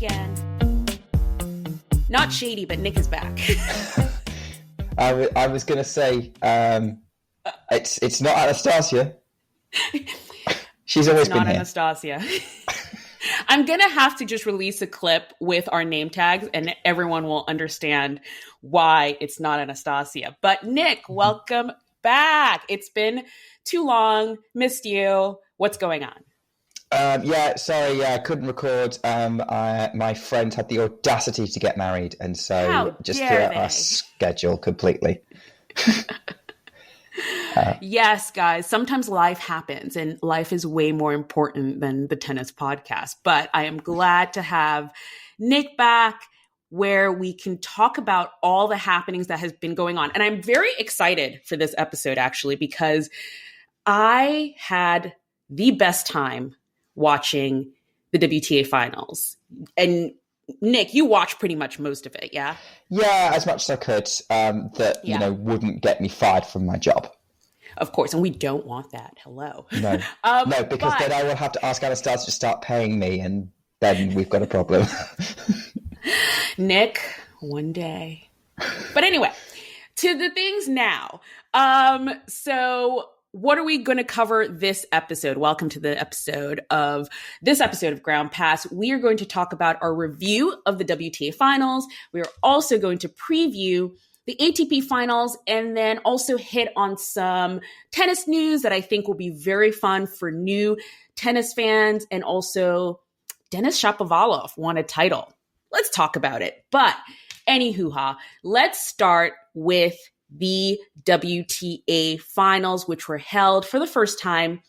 again. Not shady, but Nick is back. I was going to say, it's not Anastasia. She's always been here. Not Anastasia. I'm going to have to just release a clip with our name tags and everyone will understand why it's not Anastasia. But Nick, welcome back. It's been too long. Missed you. What's going on? Sorry, I couldn't record. My friend had the audacity to get married, and so just threw out our schedule completely. Yes, guys, sometimes life happens, and life is way more important than the tennis podcast. But I am glad to have Nick back, where we can talk about all the happenings that has been going on. And I'm very excited for this episode, actually, because I had the best time watching the WTA Finals. And Nick, you watched pretty much most of it, yeah? Yeah, as much as I could, wouldn't get me fired from my job. Of course, and we don't want that. Hello. No, because then I will have to ask Anastasia to start paying me, and then we've got a problem. Nick, one day. But anyway, to the things now. So what are we going to cover this episode? Welcome to this episode of Ground Pass. We are going to talk about our review of the WTA Finals. We are also going to preview the ATP Finals and then also hit on some tennis news that I think will be very fun for new tennis fans. And also Denis Shapovalov won a title. Let's talk about it. But anywho, let's start with the WTA Finals, which were held for the first time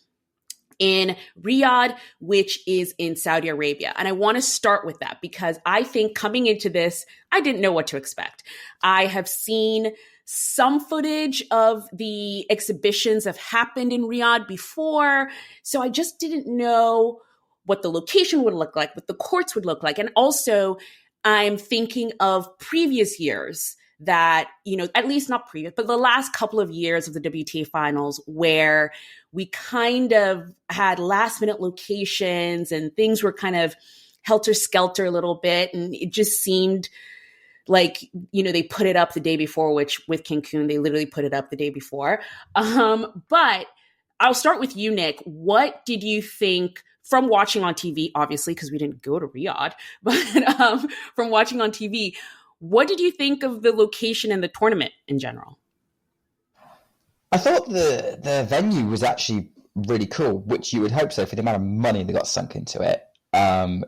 in Riyadh, which is in Saudi Arabia. And I want to start with that because I think coming into this, I didn't know what to expect. I have seen some footage of the exhibitions that have happened in Riyadh before, so I just didn't know what the location would look like, what the courts would look like. And also, I'm thinking of previous years that, at least not previous, but the last couple of years of the WTA Finals where we kind of had last minute locations and things were kind of helter-skelter a little bit. And it just seemed like, they put it up the day before, which with Cancun, they literally put it up the day before. But I'll start with you, Nick. What did you think from watching on TV, obviously, because we didn't go to Riyadh, but from watching on TV, what did you think of the location and the tournament in general? I thought the venue was actually really cool, which you would hope so for the amount of money that got sunk into it. There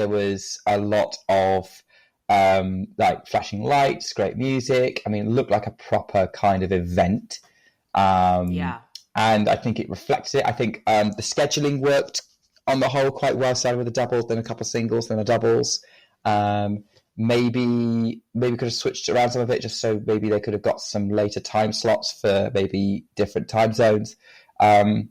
was a lot of flashing lights, great music. I mean, it looked like a proper kind of event. And I think it reflected it. I think the scheduling worked on the whole quite well, starting with a doubles, then a couple of singles, then a doubles. Maybe we could have switched around some of it just so maybe they could have got some later time slots for maybe different time zones. But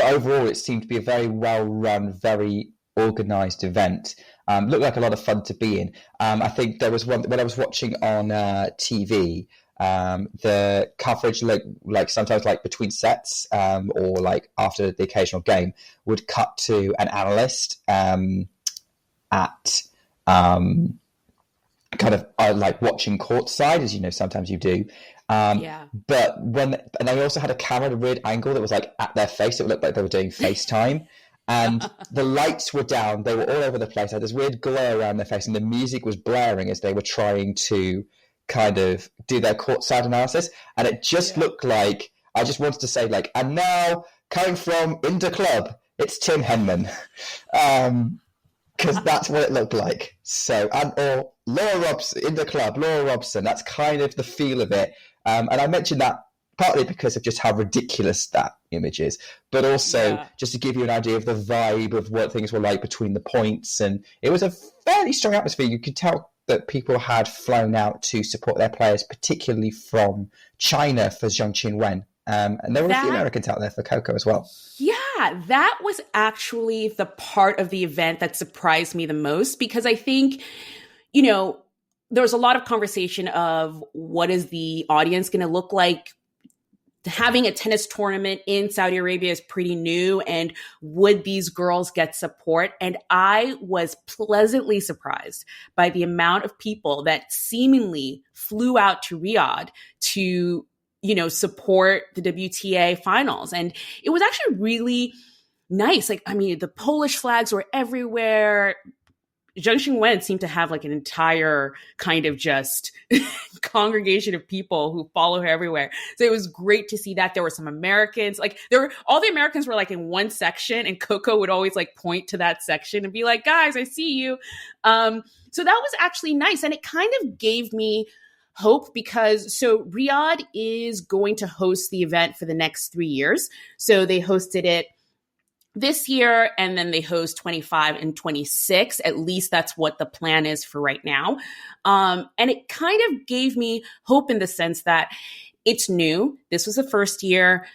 overall, it seemed to be a very well-run, very organised event. Looked like a lot of fun to be in. I think there was one when I was watching on TV. The coverage, like sometimes like between sets or like after the occasional game, would cut to an analyst at kind of like watching courtside, as sometimes you do. But and they also had a camera at a weird angle that was like at their face. It looked like they were doing FaceTime. And the lights were down. They were all over the place. They had this weird glow around their face, and the music was blaring as they were trying to kind of do their courtside analysis. And it just looked like, I just wanted to say and now coming from Inter Club, it's Tim Henman. Because that's what it looked like. So, or Laura Robson, Inter Club, Laura Robson, that's kind of the feel of it. And I mentioned that partly because of just how ridiculous that image is, but also just to give you an idea of the vibe of what things were like between the points. And it was a fairly strong atmosphere. You could tell that people had flown out to support their players, particularly from China for Zheng Qinwen. And there were a few Americans out there for Coco as well. Yeah, that was actually the part of the event that surprised me the most, because I think, there was a lot of conversation of what is the audience going to look like having a tennis tournament in Saudi Arabia is pretty new, and would these girls get support? And I was pleasantly surprised by the amount of people that seemingly flew out to Riyadh to, support the WTA finals. And it was actually really nice. Like, I mean, the Polish flags were everywhere. Qinwen seemed to have like an entire kind of just congregation of people who follow her everywhere. So it was great to see that. There were some Americans, all the Americans were like in one section, and Coco would always like point to that section and be like, guys, I see you. So that was actually nice. And it kind of gave me hope because Riyadh is going to host the event for the next 3 years. So they hosted it this year, and then they host 25 and 26. At least that's what the plan is for right now. And it kind of gave me hope in the sense that it's new. This was the first year.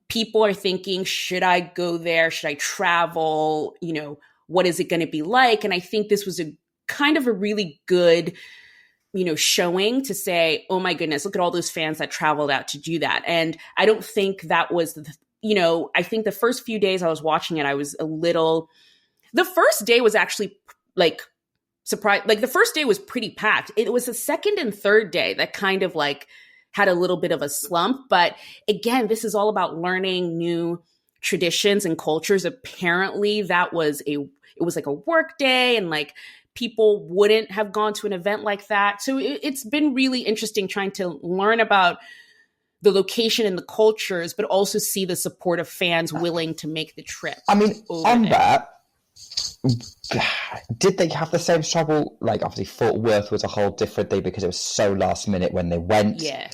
People are thinking, should I go there? Should I travel? What is it going to be like? And I think this was a kind of a really good, showing to say, oh my goodness, look at all those fans that traveled out to do that. And I don't think that was I think the first few days I was watching it, I was the first day was actually like surprised. Like the first day was pretty packed. It was the second and third day that kind of like had a little bit of a slump. But again, this is all about learning new traditions and cultures. Apparently it was like a work day, and like people wouldn't have gone to an event like that. So it's been really interesting trying to learn about the location and the cultures, but also see the support of fans willing to make the trip. I mean, on that, did they have the same struggle? Like, obviously, Fort Worth was a whole different thing because it was so last minute when they went. Yeah.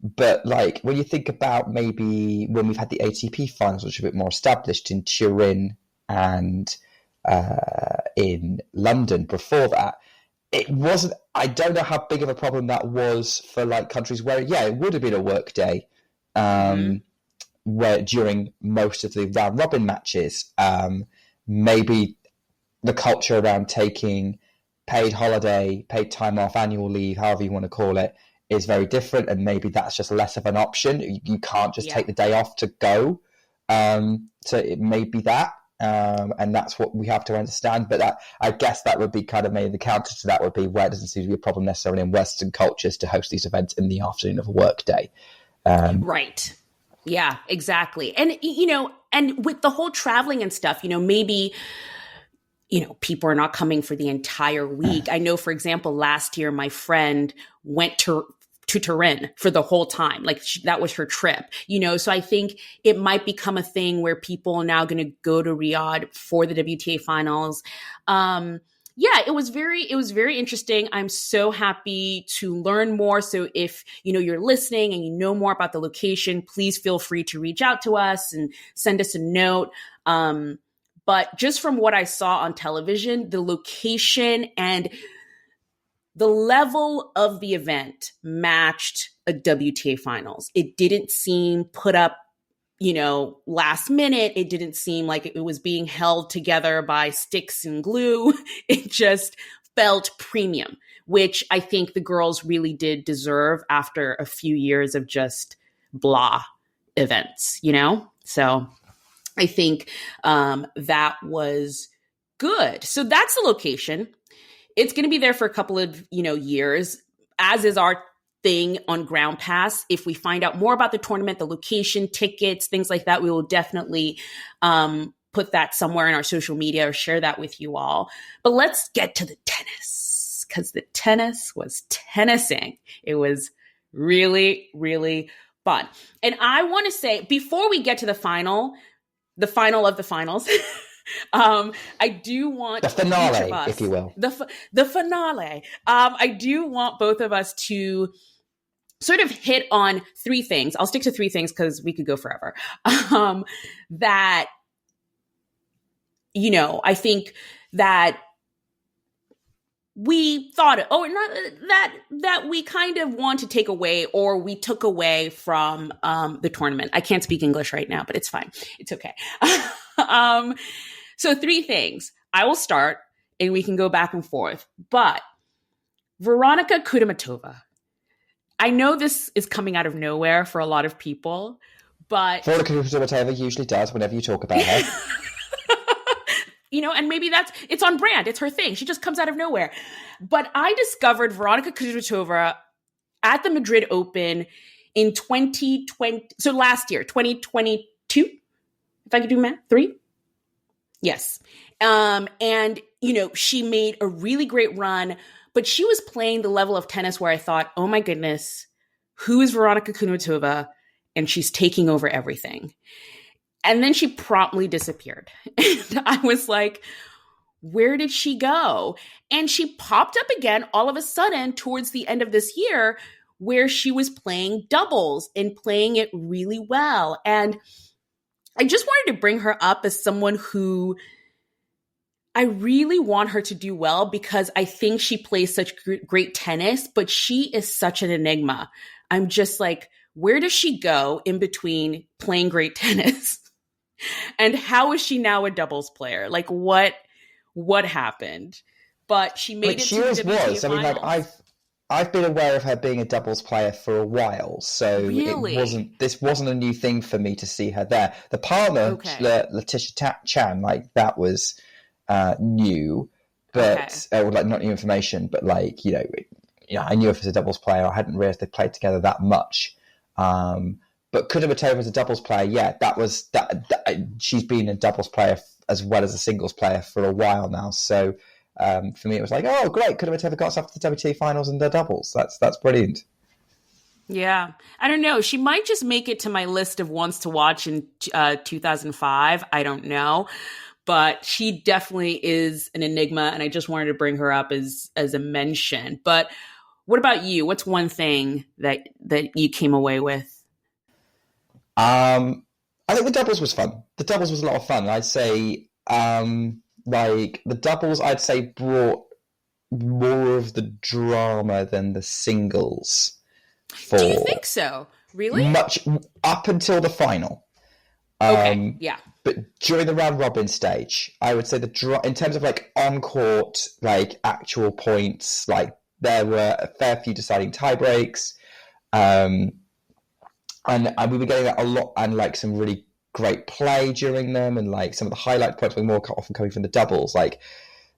But, like, when you think about maybe when we've had the ATP Finals, which are a bit more established in Turin and in London before that, it wasn't, I don't know how big of a problem that was for like countries where, it would have been a work day where during most of the round robin matches, maybe the culture around taking paid holiday, paid time off, annual leave, however you want to call it, is very different. And maybe that's just less of an option. You can't just take the day off to go. So it may be that. And that's what we have to understand. But I guess that would be kind of maybe the counter to that would be where it doesn't seem to be a problem necessarily in Western cultures to host these events in the afternoon of a work day. Right. Yeah, exactly. And, and with the whole traveling and stuff, maybe, people are not coming for the entire week. I know, for example, last year, my friend went to Turin for the whole time. Like that was her trip, so I think it might become a thing where people are now going to go to Riyadh for the WTA finals. It was very interesting. I'm so happy to learn more. So if, you're listening and you know more about the location, please feel free to reach out to us and send us a note. But just from what I saw on television, the location and the level of the event matched a WTA finals. It didn't seem put up, last minute. It didn't seem like it was being held together by sticks and glue. It just felt premium, which I think the girls really did deserve after a few years of just blah events, So I think that was good. So that's the location. It's going to be there for a couple of, years, as is our thing on Ground Pass. If we find out more about the tournament, the location, tickets, things like that, we will definitely put that somewhere in our social media or share that with you all. But let's get to the tennis, because the tennis was tennising. It was really, really fun. And I want to say, before we get to the final of the finals, I do want the finale, if you will, the finale. I do want both of us to sort of hit on three things. I'll stick to three things because we could go forever. That, I think that we thought, that we kind of want to take away, or we took away from the tournament. I can't speak English right now, but it's fine. It's okay. So three things. I will start and we can go back and forth. But Veronika Kudermetova, I know this is coming out of nowhere for a lot of people, but Veronica Kudermetova usually does whenever you talk about her. And maybe it's on brand. It's her thing. She just comes out of nowhere. But I discovered Veronica Kudermetova at the Madrid Open in 2020. So last year, 2022, if I could do math, 3? Yes. And, she made a really great run, but she was playing the level of tennis where I thought, oh my goodness, who is Veronica Kudermetova? And she's taking over everything. And then she promptly disappeared. And I was like, where did she go? And she popped up again all of a sudden towards the end of this year, where she was playing doubles and playing it really well. And I just wanted to bring her up as someone who I really want her to do well, because I think she plays such great tennis, but she is such an enigma. I'm just like, where does she go in between playing great tennis? And how is she now a doubles player? Like, what happened? But she made it to the WTA Finals. I mean, like, I've been aware of her being a doubles player for a while, so really? This wasn't a new thing for me to see her there. The partner, Letitia Chan, like, that was new, but like, not new information, but like, I knew her as a doubles player. I hadn't realized they played together that much. But Kudermetova as a doubles player, she's been a doubles player as well as a singles player for a while now. So for me, it was like, oh, great, Kudermetova got us up to the WTA Finals in the doubles. That's brilliant. Yeah. I don't know. She might just make it to my list of ones to watch in 2005. I don't know. But she definitely is an enigma, and I just wanted to bring her up as a mention. But what about you? What's one thing that you came away with? I think the doubles was fun. The doubles was a lot of fun. I'd say, like, the doubles, I'd say, brought more of the drama than the singles. Do you think so? Really? Much up until the final. Okay, yeah. But during the round robin stage, I would say in terms of like on court, like actual points, like there were a fair few deciding tie breaks. And we were getting that a lot, and like some really great play during them, and like some of the highlight points were more often coming from the doubles. Like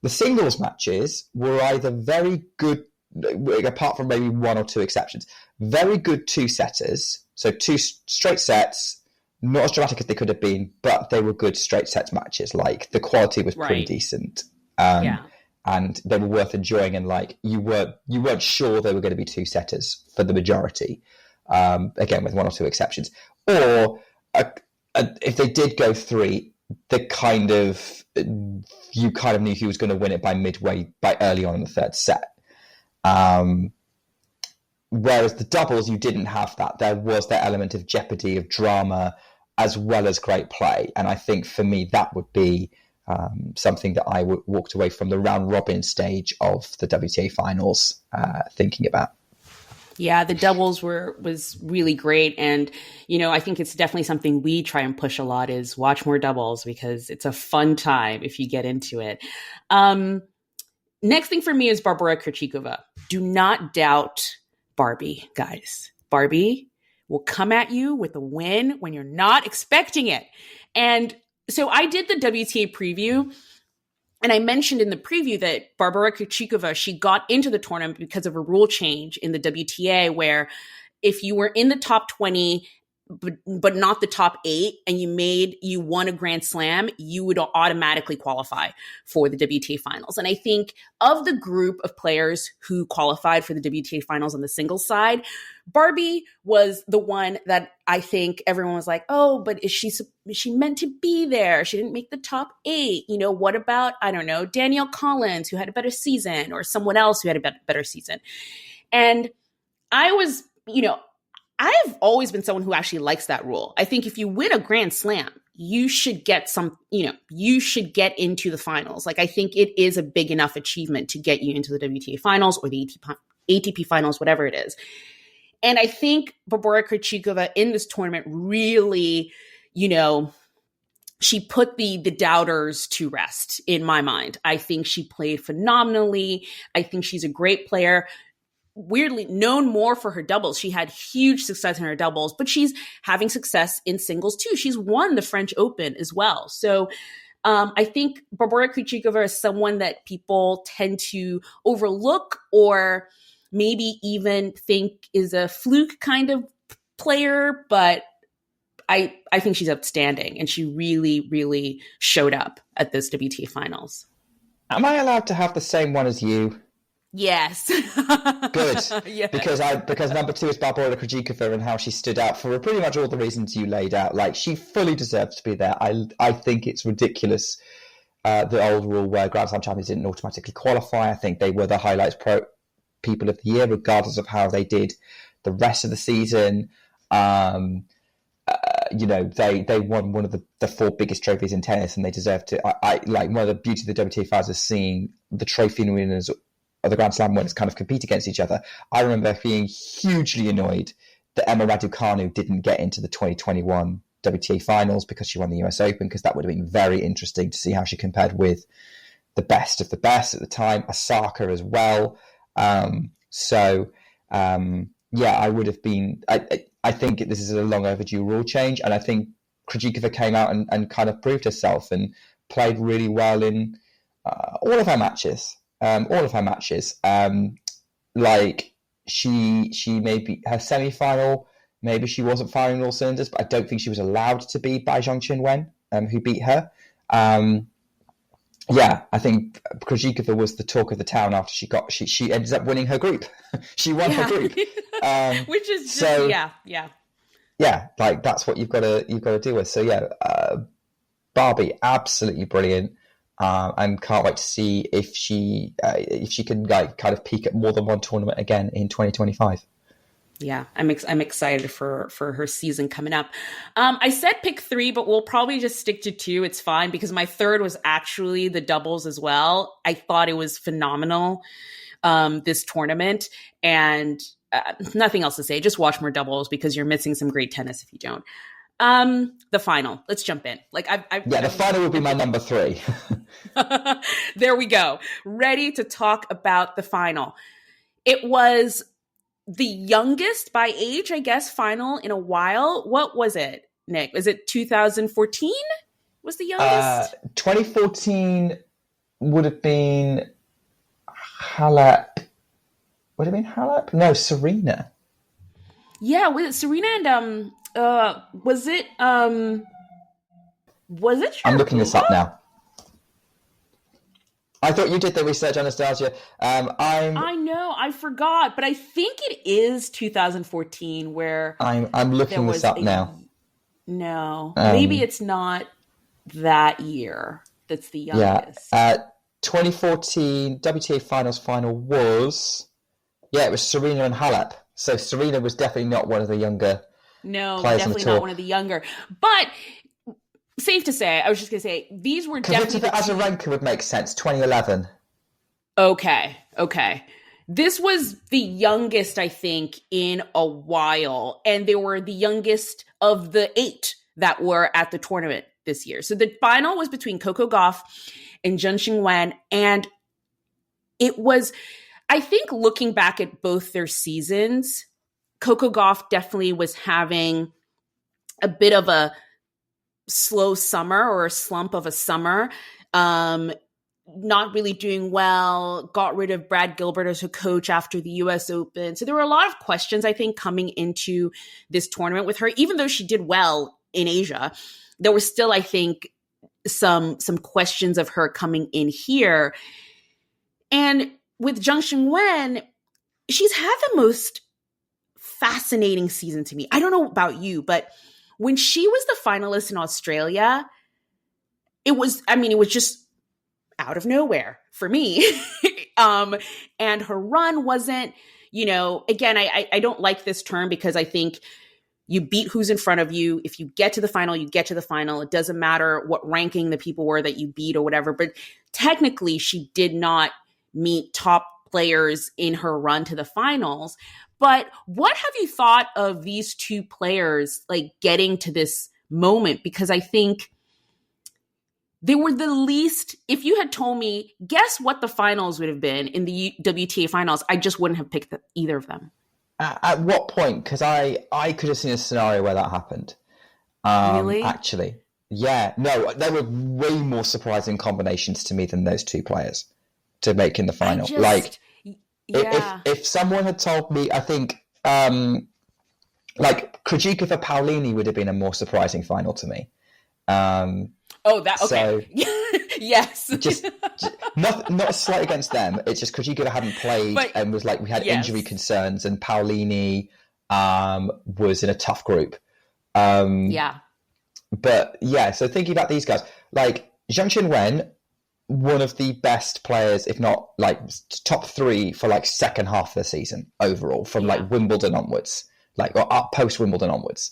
the singles matches were either very good, apart from maybe one or two exceptions, very good two-setters, so two straight sets, not as dramatic as they could have been, but they were good straight sets matches. Like the quality was pretty decent. And they were worth enjoying, and like you weren't sure they were going to be two-setters for the majority. Again, with one or two exceptions, or if they did go 3, you kind of knew he was going to win it by early on in the third set. Whereas the doubles, you didn't have that. There was that element of jeopardy, of drama, as well as great play. And I think for me, that would be something that I walked away from the round robin stage of the WTA Finals thinking about. Yeah, the doubles was really great. And, I think it's definitely something we try and push a lot, is watch more doubles, because it's a fun time if you get into it. Next thing for me is Barbora Krejcikova. Do not doubt Barbie, guys. Barbie will come at you with a win when you're not expecting it. And so I did the WTA preview, and I mentioned in the preview that Barbora Krejcikova, she got into the tournament because of a rule change in the WTA, where if you were in the top 20, but not the top 8, and you won a Grand Slam, you would automatically qualify for the WTA Finals. And I think of the group of players who qualified for the WTA Finals on the singles side, Barbie was the one that I think everyone was like, oh, but is she meant to be there? She didn't make the top 8. What about, I don't know, Danielle Collins, who had a better season, or someone else who had a better season? And I was, I've always been someone who actually likes that rule. I think if you win a Grand Slam, you should get you should get into the finals. Like, I think it is a big enough achievement to get you into the WTA Finals or the ATP Finals, whatever it is. And I think Barbora Krejcikova in this tournament really, she put the doubters to rest in my mind. I think she played phenomenally. I think she's a great player. weirdly known more for her doubles. She had huge success in her doubles, but she's having success in singles too. She's won the French Open as well. So I think Barbora Krejcikova is someone that people tend to overlook or maybe even think is a fluke kind of player, but I think she's outstanding, and she really, really showed up at this WTA Finals. Am I allowed to have the same one as you? Yes. Good. Yes. Because number 2 is Barbora Krejcikova, and how she stood out for pretty much all the reasons you laid out. Like, she fully deserves to be there. I think it's ridiculous, the old rule where Grand Slam champions didn't automatically qualify. I think they were the highlights people of the year, regardless of how they did the rest of the season. They won one of the 4 biggest trophies in tennis, and they deserve to. I like, one of the beauty of the WTA Finals is seeing the trophy winners of the Grand Slam winners kind of compete against each other. I remember being hugely annoyed that Emma Raducanu didn't get into the 2021 WTA Finals because she won the US Open, because that would have been very interesting to see how she compared with the best of the best at the time, Osaka as well. I would have been. I think this is a long overdue rule change, and I think Krejcikova came out and kind of proved herself and played really well in all of her matches. Like, she maybe her semi-final, maybe she wasn't firing all cylinders, but I don't think she was allowed to be by Zheng Qinwen, who beat her. I think Krejcikova was the talk of the town after she ended up winning her group. She won her group, which is just, like, that's what you've got to deal with. So Barbie, absolutely brilliant, and can't wait to see if she can, like, kind of peak at more than one tournament again in 2025. Yeah, I'm excited for her season coming up. I said pick 3, but we'll probably just stick to 2. It's fine, because my third was actually the doubles as well. I thought it was phenomenal, this tournament, and nothing else to say. Just watch more doubles, because you're missing some great tennis if you don't. The final. Let's jump in. The final would be my number 3. There we go. Ready to talk about the final. It was the youngest by age, I guess, final in a while. What was it, Nick? Was it 2014 was the youngest? 2014 would have been Halep. Would it have been Halep? No, Serena. Yeah, was it Serena and was it Sharapova? I'm looking this up now. I thought you did the research, Anastasia. I know, I forgot, but I think it is 2014 where I'm looking this up now. No, maybe it's not that year. That's the youngest. 2014 WTA Finals final was, it was Serena and Halep. So Serena was definitely not one of the younger. No, definitely not one of the younger. But safe to say, I was just going to say, these were definitely... Azarenka would make sense, 2011. Okay. This was the youngest, I think, in a while. And they were the youngest of the 8 that were at the tournament this year. So the final was between Coco Gauff and Zheng Qinwen. And it was, I think, looking back at both their seasons, Coco Gauff definitely was having a bit of a slow summer, or a slump of a summer, not really doing well, got rid of Brad Gilbert as her coach after the US Open. So there were a lot of questions, I think, coming into this tournament with her. Even though she did well in Asia, there was still, I think, some questions of her coming in here. And with Zheng Qinwen, she's had the most fascinating season to me. I don't know about you, but when she was the finalist in Australia, it was just out of nowhere for me. And her run wasn't, again, I don't like this term, because I think you beat who's in front of you. If you get to the final, you get to the final. It doesn't matter what ranking the people were that you beat or whatever. But technically, she did not meet top players in her run to the finals. But what have you thought of these two players, like, getting to this moment? Because I think they were the least. If you had told me, guess what the finals would have been in the WTA finals, I just wouldn't have picked either of them. At what point? Because I could have seen a scenario where that happened. Really? Actually. Yeah. No, there were way more surprising combinations to me than those two players to make in the final. If someone had told me, I think Krejcikova for Paolini would have been a more surprising final to me. Okay. So, yes. just not a slight against them. It's just Krejcikova hadn't played and was we had injury concerns, and Paolini was in a tough group. But so thinking about these guys, Zheng Qinwen, one of the best players, if not top 3 for second half of the season overall, from Wimbledon onwards, or up post Wimbledon onwards.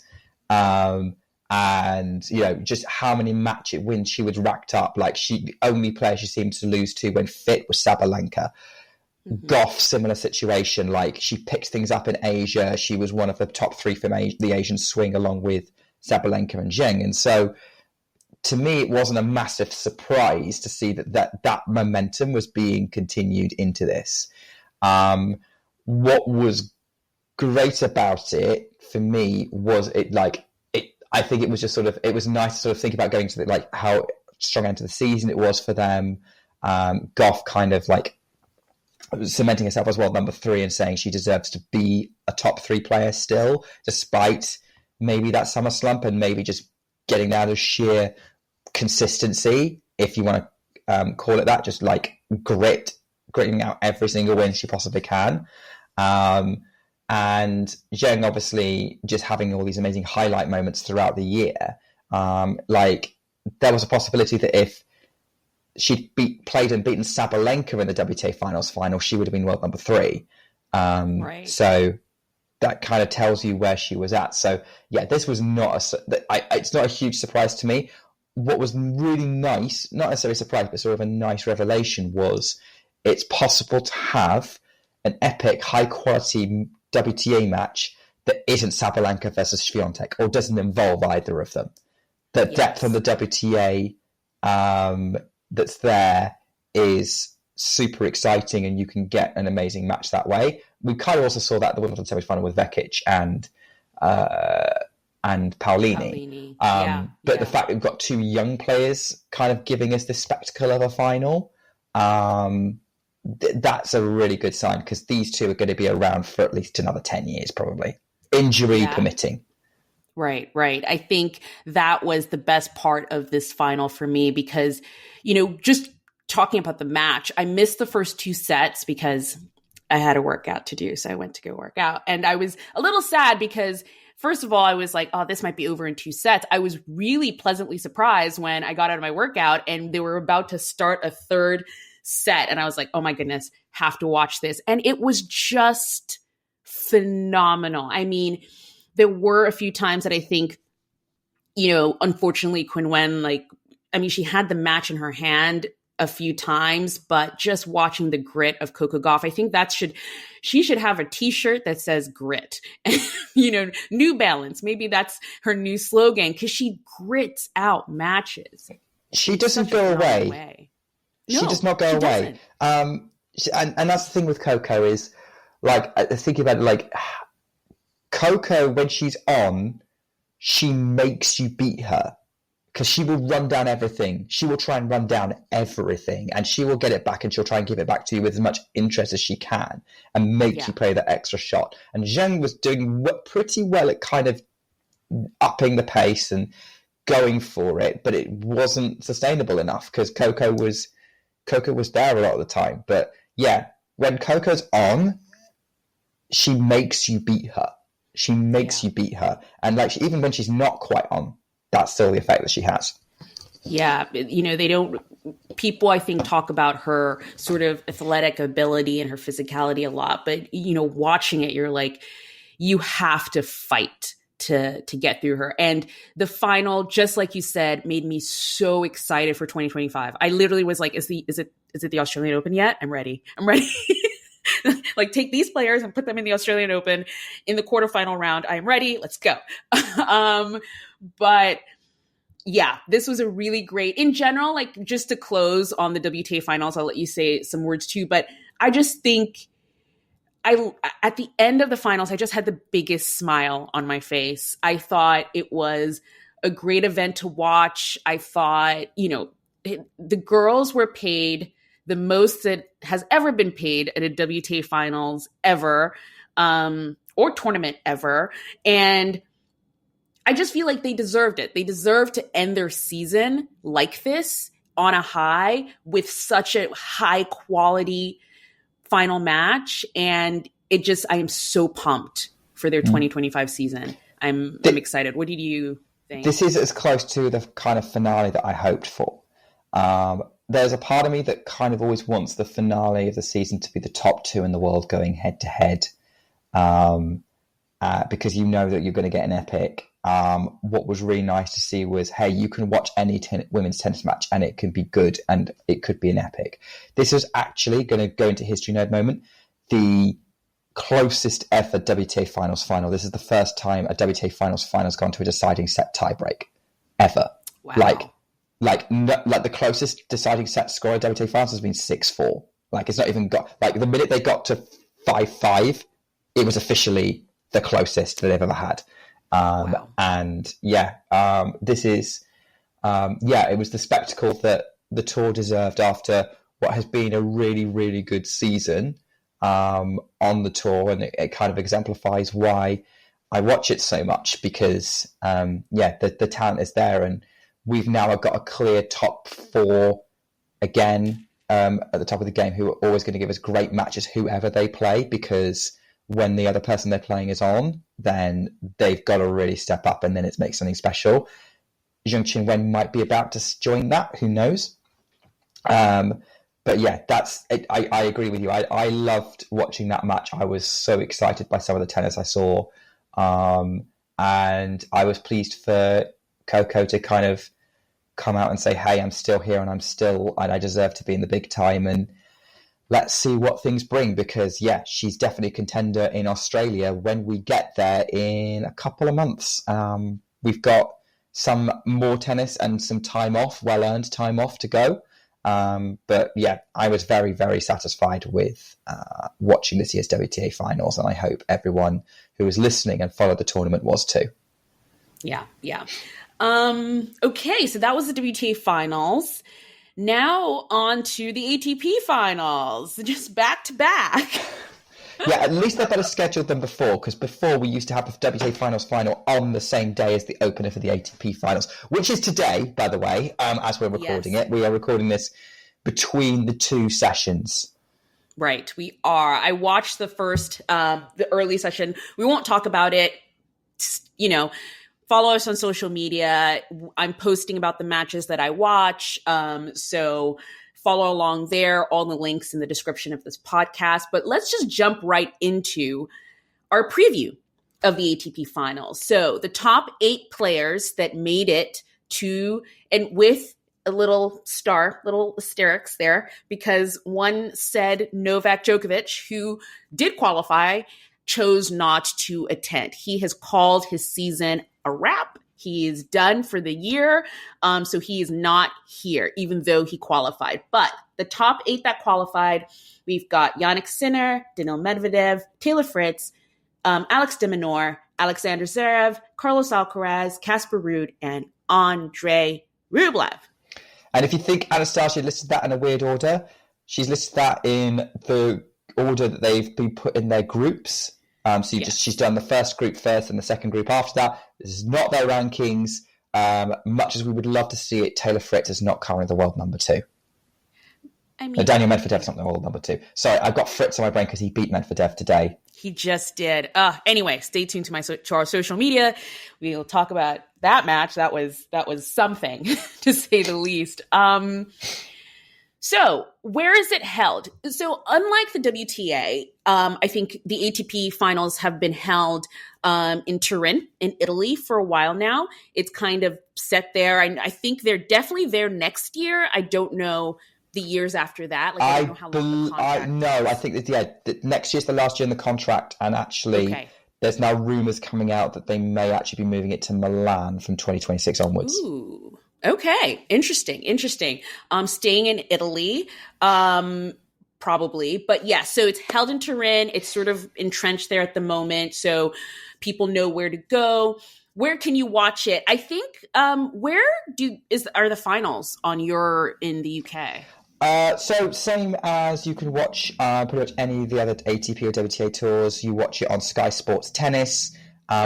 And just how many match wins she was racked up. The only player she seemed to lose to when fit was Sabalenka. Mm-hmm. Gauff, similar situation. She picked things up in Asia. She was one of the top 3 from the Asian swing, along with Sabalenka and Zheng. And so, to me, it wasn't a massive surprise to see that momentum was being continued into this. What was great about it for me was I think it was just it was nice to sort of think about going to how strong end of the season it was for them. Gauff kind of cementing herself as world number 3 and saying she deserves to be a top 3 player still, despite maybe that summer slump, and maybe just getting out of sheer consistency, if you want to call it that, just gritting out every single win she possibly can. And Zheng obviously just having all these amazing highlight moments throughout the year. There was a possibility that if she'd played and beaten Sabalenka in the WTA Finals final, she would have been world number 3. Right. So that kind of tells you where she was at. So this was it's not a huge surprise to me. What was really nice, not necessarily a surprise, but sort of a nice revelation, was it's possible to have an epic, high-quality WTA match that isn't Sabalenka versus Swiatek, or doesn't involve either of them. The depth on the WTA that's there is super exciting, and you can get an amazing match that way. We kind of also saw that at the Wimbledon semi-final with Vekic and Paolini. But the fact that we've got 2 young players kind of giving us this spectacle of a final, that's a really good sign, because these 2 are going to be around for at least another 10 years, probably, injury permitting. Right. I think that was the best part of this final for me, because, just talking about the match, I missed the first 2 sets because I had a workout to do. So I went to go work out, and I was a little sad because, first of all, I was like, oh, this might be over in 2 sets. I was really pleasantly surprised when I got out of my workout and they were about to start a 3rd set. And I was like, oh my goodness, have to watch this. And it was just phenomenal. I mean, there were a few times that I think, unfortunately, Qinwen, she had the match in her hand a few times, but just watching the grit of Coco Gauff, I think she should have a t-shirt that says grit, New Balance. Maybe that's her new slogan, because she grits out matches. She doesn't go away. She does not go away. And that's the thing with Coco is, thinking about it, Coco, when she's on, she makes you beat her, because she will run down everything. She will try and run down everything, and she will get it back, and she'll try and give it back to you with as much interest as she can and make you play that extra shot. And Zheng was doing pretty well at kind of upping the pace and going for it, but it wasn't sustainable enough, because Coco was there a lot of the time. But when Coco's on, she makes you beat her. She makes you beat her. And even when she's not quite on, that's still the effect that she has. Yeah. People I think talk about her sort of athletic ability and her physicality a lot, but watching it, you're like, you have to fight to get through her. And the final, just like you said, made me so excited for 2025. I literally was like, is it the Australian Open yet? I'm ready. Take these players and put them in the Australian Open in the quarterfinal round. I am ready. Let's go. But Yeah, this was a really great, in general, like just to close on the WTA finals, I'll let you say some words too, but I just think at the end of the finals, I just had the biggest smile on my face. I thought it was a great event to watch. I thought, the girls were paid the most that has ever been paid at a WTA finals ever, or tournament ever. And I just feel like they deserved it. They deserved to end their season like this on a high with such a high quality final match. And I am so pumped for their 2025 season. I'm excited. What did you think? This is as close to the kind of finale that I hoped for. There's a part of me that kind of always wants the finale of the season to be the top two in the world going head to head. Because you know that you're going to get an epic. What was really nice to see was, hey, you can watch any women's tennis match and it can be good and it could be an epic. This is actually going to go into history nerd moment. The closest ever WTA Finals final. This is the first time a WTA Finals final has gone to a deciding set tiebreak ever. Wow. Like the closest deciding set score at WTA Finals has been 6-4. Like it's not even got, like the minute they got to 5-5, it was officially the closest that they've ever had. Wow. And this is, it was the spectacle that the tour deserved after what has been a really, really good season on the tour. And it kind of exemplifies why I watch it so much because, the talent is there. And we've now got a clear top four again at the top of the game who are always going to give us great matches, whoever they play, because when the other person they're playing is on, then they've got to really step up and then it makes something special. Zheng Qinwen might be about to join that. Who knows? But yeah, that's it. I agree with you. I loved watching that match. I was so excited by some of the tennis I saw. And I was pleased for Coco to kind of come out and say, hey, I'm still here and I deserve to be in the big time. And let's see what things bring because, she's definitely a contender in Australia when we get there in a couple of months. We've got some more tennis and some time off, well-earned time off to go. But I was very, very satisfied with watching this year's WTA Finals, and I hope everyone who was listening and followed the tournament was too. Yeah. Okay, so that was the WTA Finals. Now on to the ATP Finals, just back to back. At least they're better scheduled than before, because before we used to have the WTA Finals final on the same day as the opener for the ATP Finals, which is today, by the way, as we're recording it. We are recording this between the two sessions. Right, we are. I watched the first, the early session. We won't talk about it, follow us on social media. I'm posting about the matches that I watch. So follow along there. All the links in the description of this podcast. But let's just jump right into our preview of the ATP Finals. So the top 8 players that made it to, and with a little asterisk there, because one said Novak Djokovic, who did qualify, chose not to attend. He has called his season a wrap. He is done for the year. So he is not here, even though he qualified. But the top 8 that qualified, we've got Jannik Sinner, Daniil Medvedev, Taylor Fritz, Alex de Minaur, Alexander Zverev, Carlos Alcaraz, Casper Ruud, and Andrei Rublev. And if you think Anastasia listed that in a weird order, she's listed that in the order that they've been put in their groups. She's done the first group first and the second group after that. This is not their rankings. Much as we would love to see it, Taylor Fritz is not currently the world number 2. Daniel Medvedev's not the world number 2. Sorry, I've got Fritz on my brain because he beat Medvedev today. He just did. Anyway, stay tuned to our social media. We'll talk about that match. That was something, to say the least. So where is it held? So unlike the WTA, I think the ATP Finals have been held in Turin, in Italy, for a while now. It's kind of set there. I think they're definitely there next year. I don't know the years after that. I don't know how long the contract is. I think that next year's the last year in the contract, and actually there's now rumours coming out that they may actually be moving it to Milan from 2026 onwards. Ooh. Okay, interesting. Staying in Italy, probably, but yeah. So it's held in Turin. It's sort of entrenched there at the moment, so people know where to go. Where can you watch it? I think where are the finals on your in the UK? So same as you can watch pretty much any of the other ATP or WTA tours. You watch it on Sky Sports Tennis,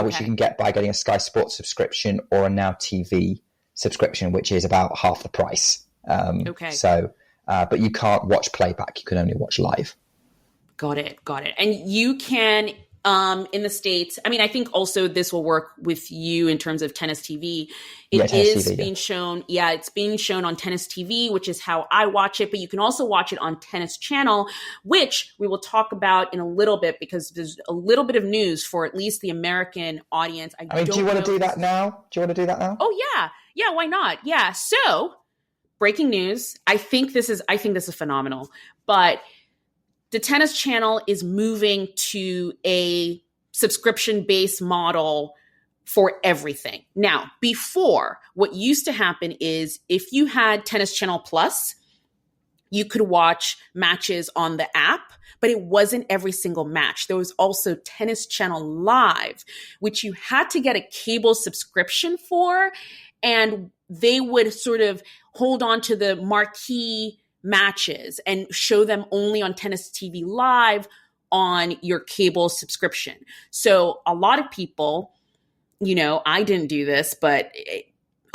which you can get by getting a Sky Sports subscription or a Now TV subscription, which is about half the price. So, but you can't watch playback. You can only watch live. Got it. And you can, in the States, I mean, I think also this will work with you in terms of Tennis TV. It's being shown on Tennis TV, which is how I watch it, but you can also watch it on Tennis Channel, which we will talk about in a little bit because there's a little bit of news for at least the American audience. I mean, do you want to do that now? Oh, yeah. Yeah, why not? Yeah. So, breaking news. I think this is phenomenal, but the Tennis Channel is moving to a subscription-based model for everything. Now, before, what used to happen is if you had Tennis Channel Plus, you could watch matches on the app, but it wasn't every single match. There was also Tennis Channel Live, which you had to get a cable subscription for, and they would sort of hold on to the marquee matches and show them only on Tennis TV Live on your cable subscription. So a lot of people, I didn't do this, but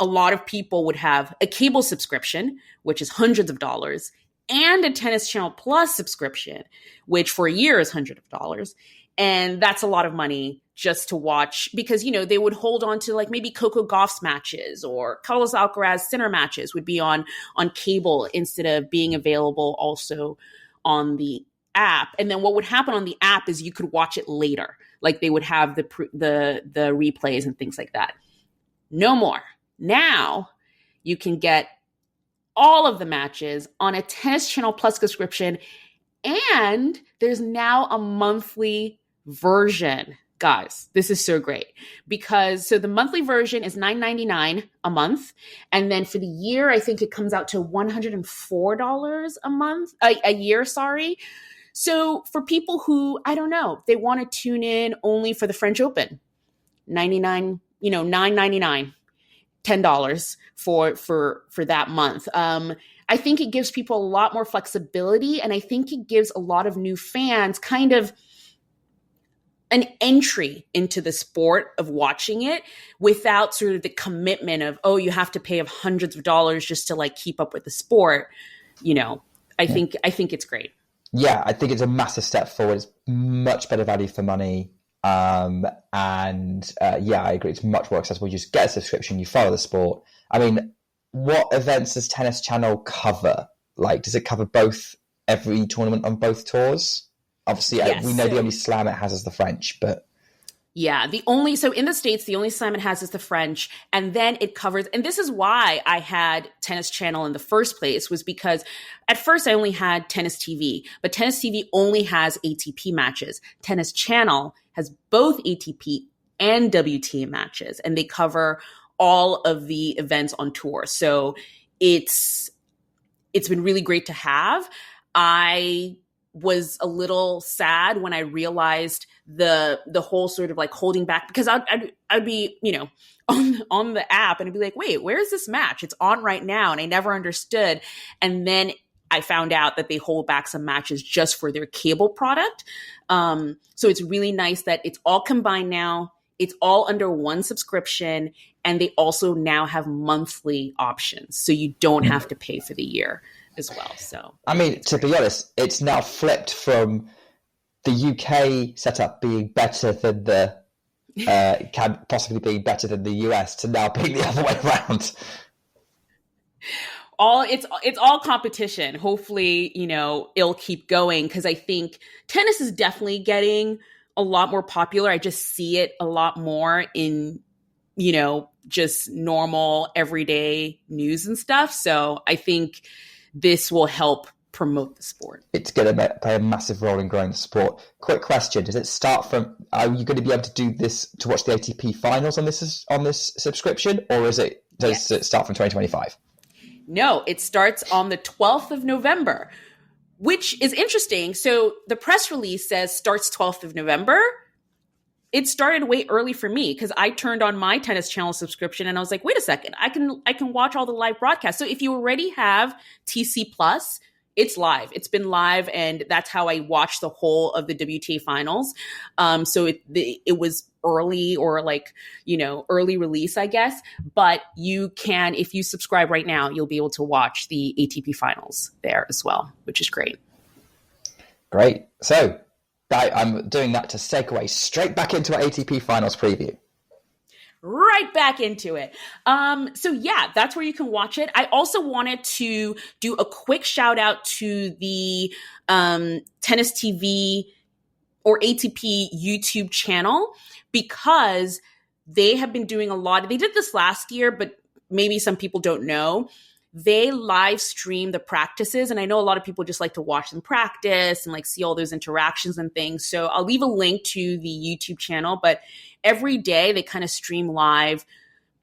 a lot of people would have a cable subscription, which is hundreds of dollars, and a Tennis Channel Plus subscription, which for a year is hundreds of dollars. And that's a lot of money just to watch because, they would hold on to like maybe Coco Gauff's matches or Carlos Alcaraz Sinner matches would be on cable instead of being available also on the app. And then what would happen on the app is you could watch it later. Like they would have the replays and things like that. No more. Now you can get all of the matches on a Tennis Channel Plus subscription, and there's now a monthly version. Guys, this is so great because the monthly version is $9.99 a month. And then for the year, I think it comes out to $104 a year. So for people who, I don't know, they want to tune in only for the French Open, $9.99, $10 for that month. I think it gives people a lot more flexibility. And I think it gives a lot of new fans kind of an entry into the sport of watching it without sort of the commitment of, you have to pay of hundreds of dollars just to like keep up with the sport. I think it's great. Yeah, I think it's a massive step forward. It's much better value for money. I agree. It's much more accessible. You just get a subscription, you follow the sport. I mean, what events does Tennis Channel cover? Like, does it cover every tournament on both tours? Obviously, yes, we know the only slam it has is the French, but... Yeah, so in the States, the only slam it has is the French, and then it covers, and this is why I had Tennis Channel in the first place, was because at first I only had Tennis TV, but Tennis TV only has ATP matches. Tennis Channel has both ATP and WTA matches, and they cover all of the events on tour. So it's been really great to have. I was a little sad when I realized the whole sort of like holding back, because I'd be, on the app and I'd be like, wait, where's this match? It's on right now. And I never understood. And then I found out that they hold back some matches just for their cable product. So it's really nice that it's all combined now. It's all under one subscription. And they also now have monthly options. So you don't have to pay for the year as well. So, I mean, to be honest, it's now flipped from the UK setup being better than can possibly being better than the US to now being the other way around. It's all competition. Hopefully, it'll keep going, because I think tennis is definitely getting a lot more popular. I just see it a lot more in, just normal everyday news and stuff. So I think this will help promote the sport. It's going to play a massive role in growing the sport. Quick question: does it start from? Are you going to be able to do this to watch the ATP Finals on this subscription, or is it does it start from 2025? No, it starts on the 12th of November, which is interesting. So the press release says starts 12th of November. It started way early for me because I turned on my Tennis Channel subscription and I was like, wait a second, I can watch all the live broadcasts. So if you already have TC Plus, it's live. It's been live, and that's how I watched the whole of the WTA Finals. So it was early, or like, early release, I guess. But you can, if you subscribe right now, you'll be able to watch the ATP Finals there as well, which is great. Great. So I'm doing that to segue straight back into our ATP Finals preview. Right back into it. So yeah, that's where you can watch it. I also wanted to do a quick shout out to the Tennis TV or ATP YouTube channel, because they have been doing a lot. They did this last year, but maybe some people don't know. They live stream the practices, and I know a lot of people just like to watch them practice and like see all those interactions and things. So I'll leave a link to the YouTube channel, but every day they kind of stream live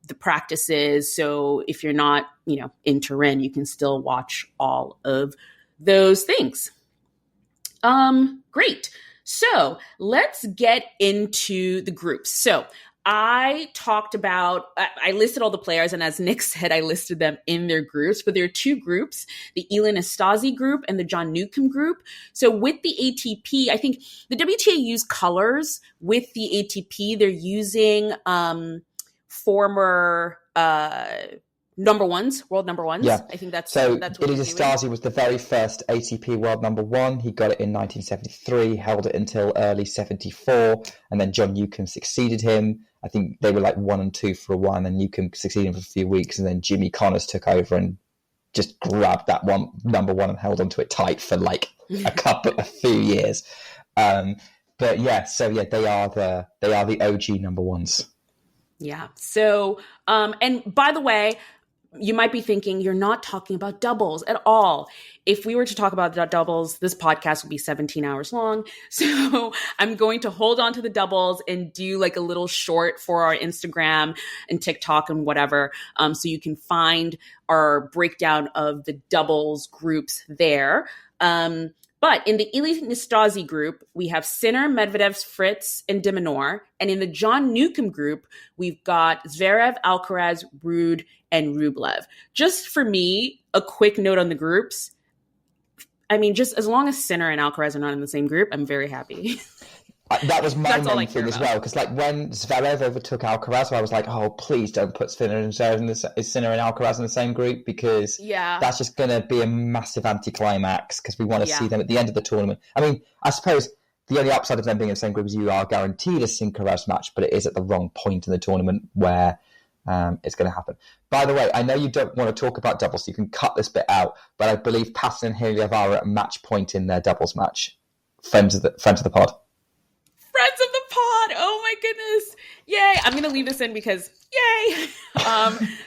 the practices. So if you're not, in Turin, you can still watch all of those things. Great. So let's get into the groups. So I listed all the players, and as Nick said, I listed them in their groups, but there are two groups, the Anastasia group and the John Newcomb group. So with the ATP, I think the WTA used colors. With the ATP, they're using former world number ones. Yeah. I think that's so. That's what Anastasia was the very first ATP world number one. He got it in 1973, held it until early 74, and then John Newcomb succeeded him. I think they were like 1 and 2 for a while, and then Newcomb succeeded him for a few weeks, and then Jimmy Connors took over and just grabbed that number one and held onto it tight for like a few years. But yeah, so yeah, they are the OG number ones. Yeah. So, and by the way, you might be thinking you're not talking about doubles at all. If we were to talk about doubles, this podcast would be 17 hours long. So I'm going to hold on to the doubles and do like a little short for our Instagram and TikTok and whatever. So you can find our breakdown of the doubles groups there. But in the Anastasia group, we have Sinner, Medvedev, Fritz, and de Minaur. And in the John Newcomb group, we've got Zverev, Alcaraz, Ruud, and Rublev. Just for me, a quick note on the groups. I mean, just as long as Sinner and Alcaraz are not in the same group, I'm very happy. That was my main thing as well, because like when Zverev overtook Alcaraz, I was like, oh, please don't put Sinner and Alcaraz in the same group, because that's just going to be a massive anticlimax, because we want to see them at the end of the tournament. I mean, I suppose the only upside of them being in the same group is you are guaranteed a Sinner match, but it is at the wrong point in the tournament where it's going to happen. By the way, I know you don't want to talk about doubles, so you can cut this bit out, but I believe Passon and Heliov are at match point in their doubles match. Friends of the pod. Friends of the pod. Oh my goodness. Yay. I'm going to leave this in because yay.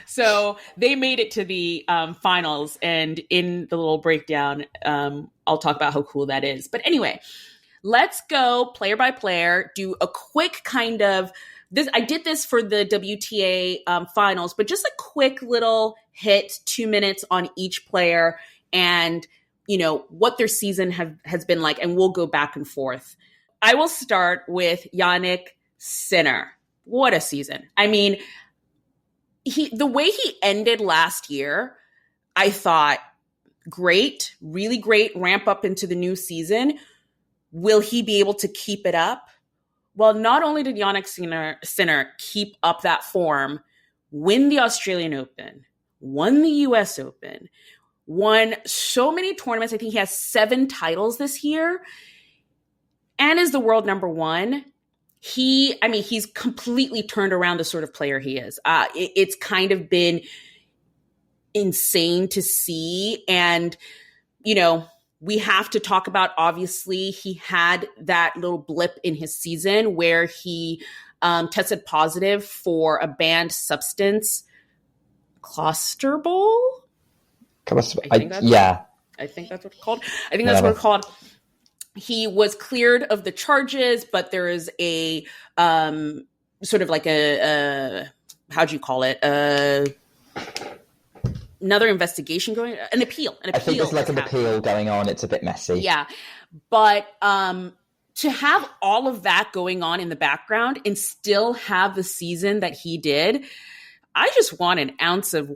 So they made it to the finals, and in the little breakdown, I'll talk about how cool that is. But anyway, let's go player by player, do a quick kind of this. I did this for the WTA finals, but just a quick little hit, 2 minutes on each player and, what their season has been like. And we'll go back and forth. I will start with Jannik Sinner. What a season. I mean, the way he ended last year, I thought, great, really great ramp up into the new season. Will he be able to keep it up? Well, not only did Jannik Sinner keep up that form, win the Australian Open, won the US Open, won so many tournaments. I think he has 7 titles this year, and is the world number one. He's completely turned around the sort of player he is. It's kind of been insane to see. And, we have to talk about, obviously, he had that little blip in his season where he tested positive for a banned substance, closterbol? I think that's what it's called. That's what it's called. He was cleared of the charges, but there is a sort of like a how do you call it? another investigation going, an appeal. I think there's like an appeal going on. It's a bit messy. Yeah. But to have all of that going on in the background and still have the season that he did, I just want an ounce of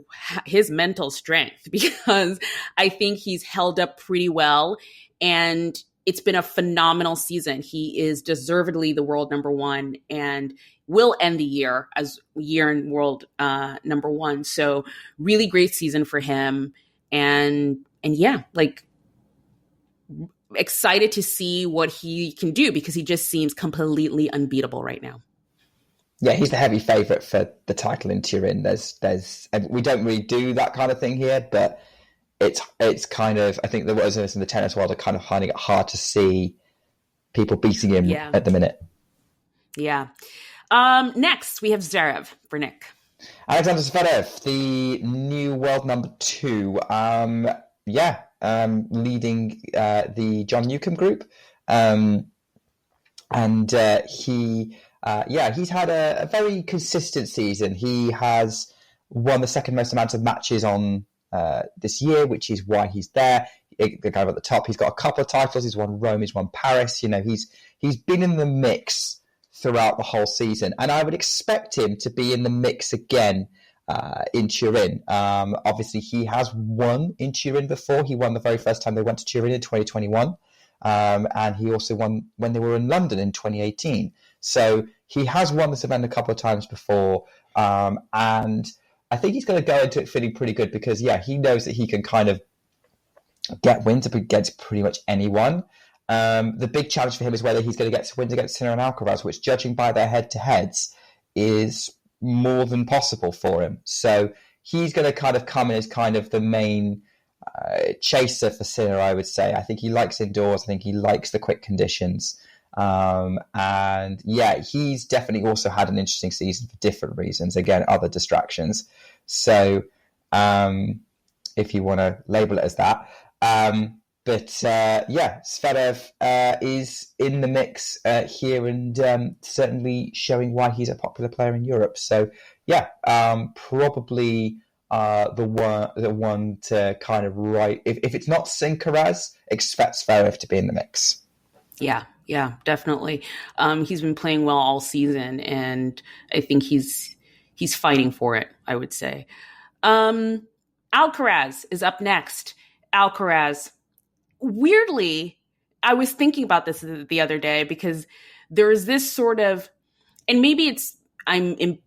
his mental strength, because I think he's held up pretty well, and it's been a phenomenal season. He is deservedly the world number one and will end the year as year in world number one. So really great season for him. And yeah, like excited to see what he can do, because he just seems completely unbeatable right now. Yeah, he's the heavy favourite for the title in Turin. There's we don't really do that kind of thing here, but it's kind of, I think the others in the tennis world are kind of finding it hard to see people beating him at the minute. Yeah. Next, we have Zverev for Nick. Alexander Zverev, the new world number 2. Leading the John Newcombe group. He's had a very consistent season. He has won the second most amount of matches on this year, which is why he's there. The guy at the top, he's got a couple of titles. He's won Rome, he's won Paris. You know, he's been in the mix throughout the whole season, and I would expect him to be in the mix again in Turin. Obviously, he has won in Turin before. He won the very first time they went to Turin in 2021, and he also won when they were in London in 2018. So he has won this event a couple of times before, and I think he's going to go into it feeling pretty good, because, he knows that he can kind of get wins against pretty much anyone. The big challenge for him is whether he's going to get wins against Sinner and Alcaraz, which, judging by their head-to-heads, is more than possible for him. So he's going to kind of come in as kind of the main chaser for Sinner, I would say. I think he likes indoors. I think he likes the quick conditions. He's definitely also had an interesting season for different reasons. Again, other distractions. So if you want to label it as that. Zverev is in the mix here, and certainly showing why he's a popular player in Europe. So probably the one to kind of write. If it's not Alcaraz, expect Zverev to be in the mix. Yeah, definitely. He's been playing well all season, and I think he's fighting for it, I would say. Alcaraz is up next. Alcaraz. Weirdly, I was thinking about this the other day, because there is this sort of, and maybe it's I'm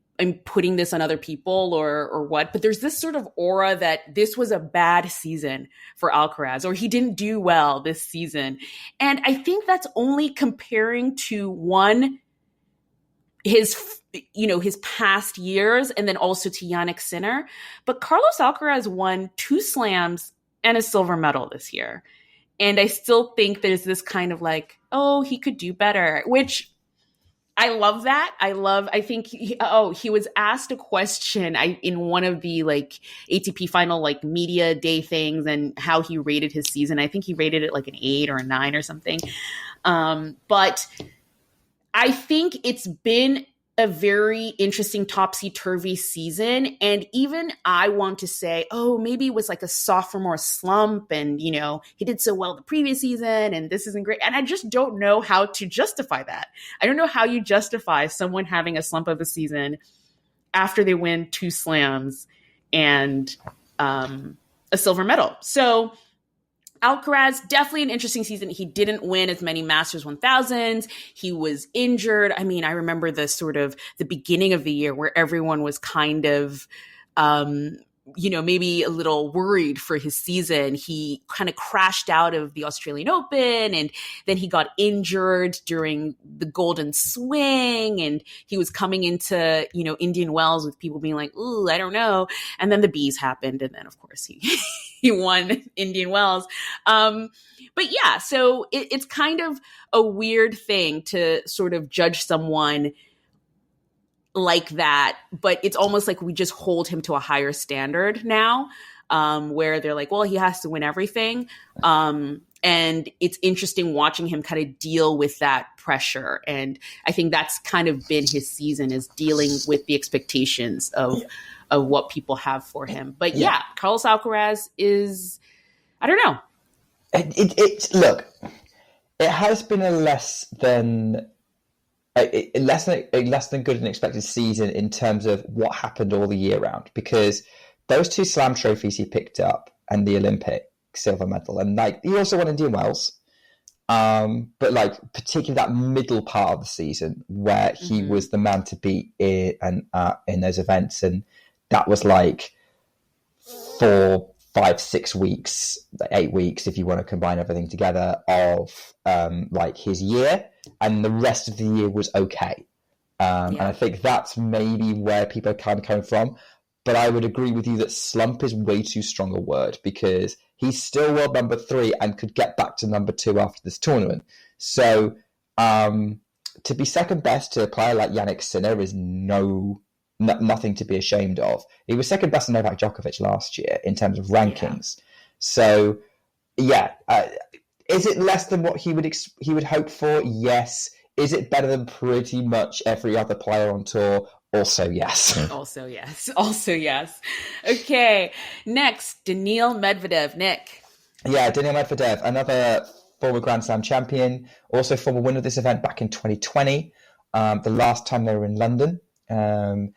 putting this on other people or what, but there's this sort of aura that this was a bad season for Alcaraz, or he didn't do well this season. And I think that's only comparing to his past years, and then also to Jannik Sinner. But Carlos Alcaraz won 2 slams and a silver medal this year. And I still think there's this kind of like, oh, he could do better, which I love that. I think he was asked a question in one of the like ATP final like media day things, and how he rated his season. I think he rated it like an 8 or a 9 or something. But I think it's been a very interesting topsy-turvy season. And even I want to say, oh, maybe it was like a sophomore slump, and, he did so well the previous season and this isn't great. And I just don't know how to justify that. I don't know how you justify someone having a slump of a season after they win 2 slams and a silver medal. So Alcaraz, definitely an interesting season. He didn't win as many Masters 1000s. He was injured. I mean, I remember the beginning of the year where everyone was kind of, maybe a little worried for his season. He kind of crashed out of the Australian Open, and then he got injured during the Golden Swing, and he was coming into, Indian Wells with people being like, ooh, I don't know. And then the bees happened. And then of course he won Indian Wells. But yeah, so it's kind of a weird thing to sort of judge someone like that, but it's almost like we just hold him to a higher standard now, where they're like, well, he has to win everything. And it's interesting watching him kind of deal with that pressure. And I think that's kind of been his season, is dealing with the expectations of what people have for him. But yeah, Carlos Alcaraz is, I don't know. Look, it has been a less than good and expected season in terms of what happened all the year round, because those 2 Slam trophies he picked up and the Olympic silver medal, and like he also won Indian Wells, but like particularly that middle part of the season where he was the man to beat in those events, and that was like 4, 5, 6 weeks, 8 weeks if you want to combine everything together of like his year, and the rest of the year was okay. And I think that's maybe where people are kind of coming from. But I would agree with you that slump is way too strong a word, because he's still world number 3 and could get back to number 2 after this tournament. So to be second best to a player like Jannik Sinner is nothing to be ashamed of. He was second best to Novak Djokovic last year in terms of rankings. Yeah. So, is it less than what he would hope for? Yes. Is it better than pretty much every other player on tour? Also, yes. Also, yes. Okay. Next, Daniil Medvedev. Nick. Yeah, Daniil Medvedev, another former Grand Slam champion, also former winner of this event back in 2020, the last time they were in London. Medvedev,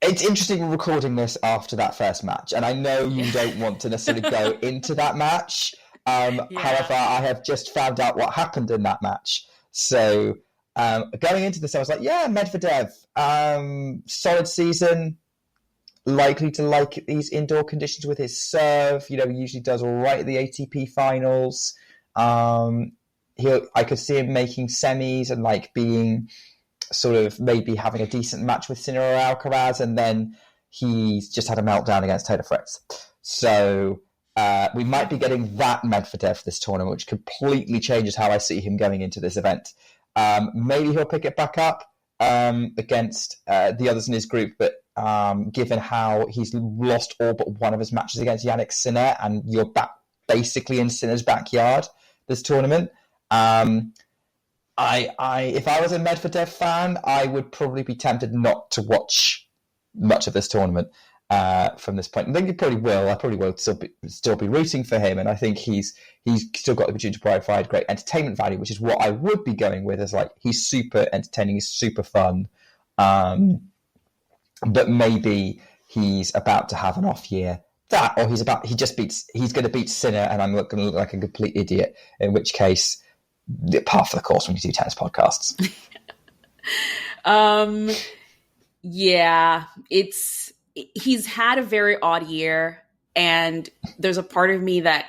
it's interesting we're recording this after that first match, and I know you don't want to necessarily go into that match. However, I have just found out what happened in that match. So going into this, I was like, Medvedev, solid season, likely to like these indoor conditions with his serve. He usually does all right at the ATP Finals. I could see him making semis and like being sort of maybe having a decent match with Sinner or Alcaraz, and then he's just had a meltdown against Taylor Fritz. So we might be getting that Medvedev this tournament, which completely changes how I see him going into this event. Maybe he'll pick it back up against the others in his group, but given how he's lost all but one of his matches against Jannik Sinner, and you're back basically in Sinner's backyard this tournament, if I was a Medvedev fan, I would probably be tempted not to watch much of this tournament from this point. I think you probably will. I probably will still be rooting for him, and I think he's still got the opportunity to provide great entertainment value, which is what I would be going with. Is like he's super entertaining, he's super fun, but maybe he's about to have an off year. That, or he's going to beat Sinner, and I'm going to look like a complete idiot. In which case, par for the course when you do tennis podcasts. He's had a very odd year, and there's a part of me that